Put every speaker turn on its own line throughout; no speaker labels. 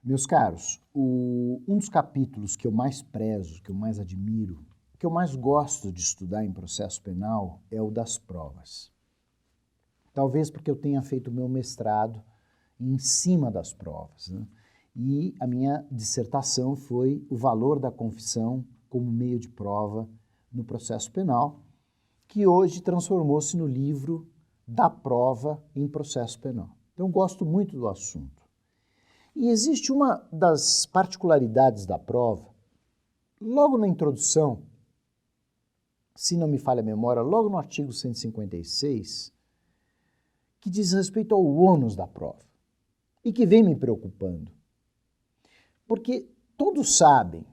Meus caros, um dos capítulos que eu mais prezo, que eu mais admiro, que eu mais gosto de estudar em processo penal é o das provas. Talvez porque eu tenha feito o meu mestrado em cima das provas, né? E a minha dissertação foi o valor da confissão como meio de prova no processo penal, que hoje transformou-se no livro Da Prova em Processo Penal. Então, eu gosto muito do assunto. E existe uma das particularidades da prova, logo na introdução, se não me falha a memória, logo no artigo 156, que diz respeito ao ônus da prova, e que vem me preocupando. Porque todos sabem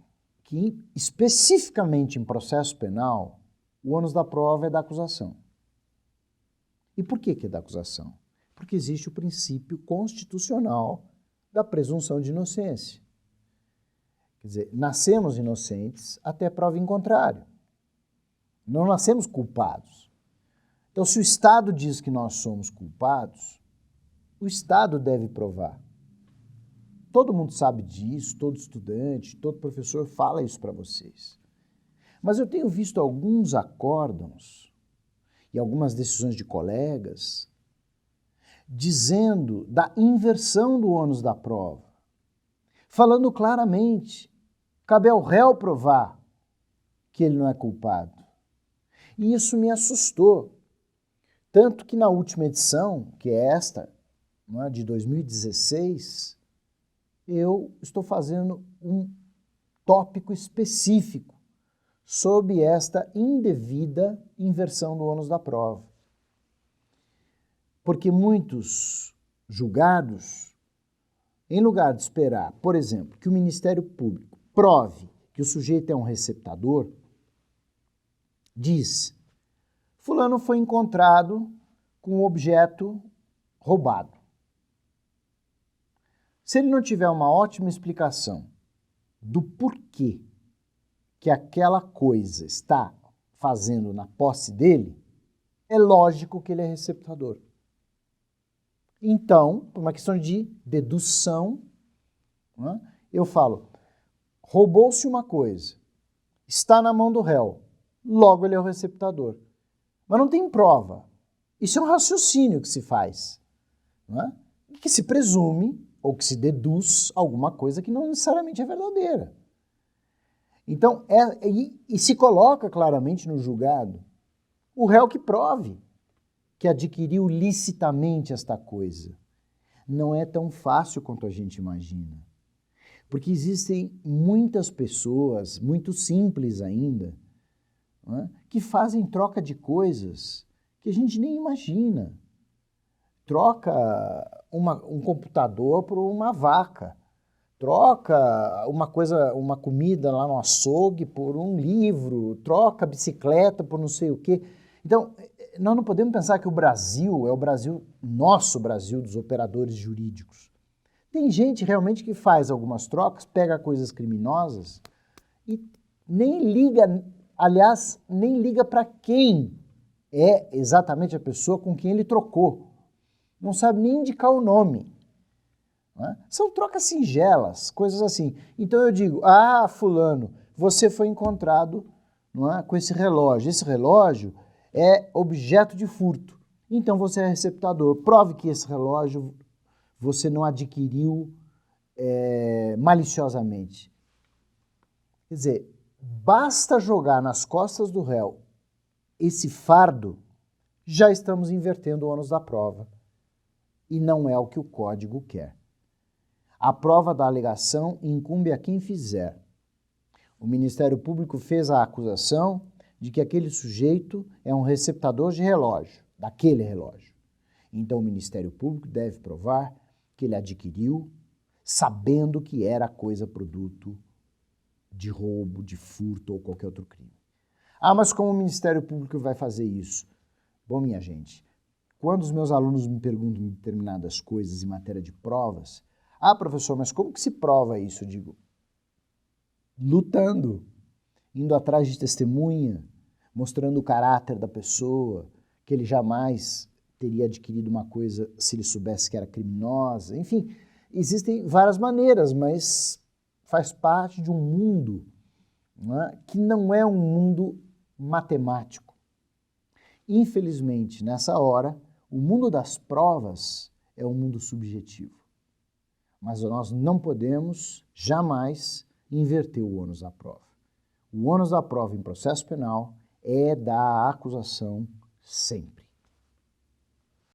que, especificamente em processo penal, o ônus da prova é da acusação. E por que é da acusação? Porque existe o princípio constitucional da presunção de inocência. Quer dizer, nascemos inocentes até prova em contrário. Não nascemos culpados. Então, se o Estado diz que nós somos culpados, o Estado deve provar. Todo mundo sabe disso, todo estudante, todo professor fala isso para vocês. Mas eu tenho visto alguns acórdãos e algumas decisões de colegas dizendo da inversão do ônus da prova, falando claramente, cabe ao réu provar que ele não é culpado. E isso me assustou. Tanto que na última edição, que é esta, não é, de 2016, eu estou fazendo um tópico específico sobre esta indevida inversão do ônus da prova. Porque muitos julgados, em lugar de esperar, por exemplo, que o Ministério Público prove que o sujeito é um receptador, diz: fulano foi encontrado com um objeto roubado. Se ele não tiver uma ótima explicação do porquê que aquela coisa está fazendo na posse dele, é lógico que ele é receptador. Então, por uma questão de dedução, né, eu falo, roubou-se uma coisa, está na mão do réu, logo ele é o receptador. Mas não tem prova. Isso é um raciocínio que se faz, né, que se presume ou que se deduz alguma coisa que não necessariamente é verdadeira. Então, e se coloca claramente no julgado o réu que prove que adquiriu licitamente esta coisa. Não é tão fácil quanto a gente imagina. Porque existem muitas pessoas, muito simples ainda, né, que fazem troca de coisas que a gente nem imagina. Troca um computador por uma vaca. Troca uma comida lá no açougue por um livro, troca bicicleta por não sei o quê. Então, nós não podemos pensar que o Brasil é o Brasil, nosso Brasil dos operadores jurídicos. Tem gente realmente que faz algumas trocas, pega coisas criminosas e nem liga, aliás, nem liga para quem é exatamente a pessoa com quem ele trocou. Não sabe nem indicar o nome. Né? São trocas singelas, coisas assim. Então eu digo, fulano, você foi encontrado, não é, com esse relógio. Esse relógio é objeto de furto. Então você é receptador. Prove que esse relógio você não adquiriu maliciosamente. Quer dizer, basta jogar nas costas do réu esse fardo, já estamos invertendo o ônus da prova. E não é o que o código quer. A prova da alegação incumbe a quem fizer. O Ministério Público fez a acusação de que aquele sujeito é um receptador de relógio, daquele relógio. Então o Ministério Público deve provar que ele adquiriu sabendo que era coisa produto de roubo, de furto ou qualquer outro crime. Mas como o Ministério Público vai fazer isso? Bom, minha gente, quando os meus alunos me perguntam determinadas coisas em matéria de provas, professor, mas como que se prova isso? Eu digo, lutando, indo atrás de testemunha, mostrando o caráter da pessoa, que ele jamais teria adquirido uma coisa se ele soubesse que era criminosa, enfim. existem várias maneiras, mas faz parte de um mundo, não é, que não é um mundo matemático. Infelizmente, nessa hora, o mundo das provas é um mundo subjetivo. Mas nós não podemos jamais inverter o ônus da prova. O ônus da prova em processo penal é da acusação sempre.